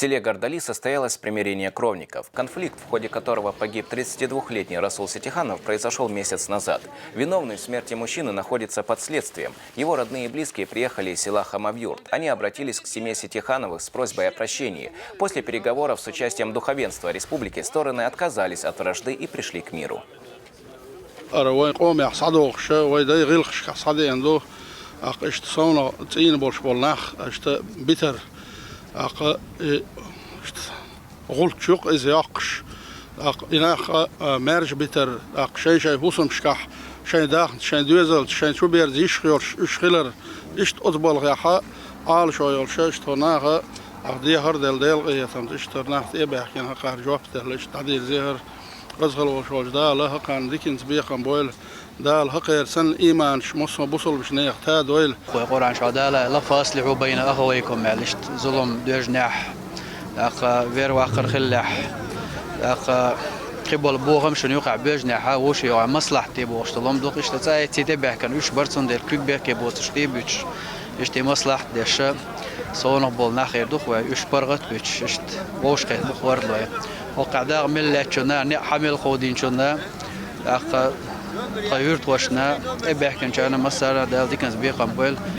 селе Гордали состоялось примирение кровников. Конфликт, в ходе которого погиб 32-летний Расул Сатиханов, произошел месяц назад. Виновный в смерти мужчины находится под следствием. Его родные и близкие приехали из села Хамавюрт. Они обратились к семье Сатихановых с просьбой о прощении. После переговоров с участием духовенства республики стороны отказались от вражды и пришли к миру. غول شوق إز ياقش إناخ مارج بيتر شيء بوسم شكح شيء داخل شيء دوزل شيء شو بيرزيش خير إشخيلر إشت أطبل غيحة عال شويل شيء إشتناها أخدي هردل ديل غيثم إشتناه تبع كنا قهر جواب تهلش تعديل زهر رزقل وشوج دا له كان ديكنز بيقم بويل دال هقير سن إيمان شمص بوصل بشنيخ تا دويل قرآن شهادة لا فاصلحوا بين أخويكم معلش ظلم دوجناح أخ فير وآخر خلح أخ قبل بوهم شنو يقع بيجناح وش يقع مصلحتي بوش تلهم دوق إشتاي تتبع كان وش برسون دير كوك بيك بوش تشتي بيش إشتي مصلحة ديش صون قبل ناخير دوق وش برغت بيش إشت وش خير دوق ورد له وقع داغ ملة شنا نحمل خودين شنا أخ خيرت وشنا إبح كان شأنا مسألة دال دي كان سبيقا بول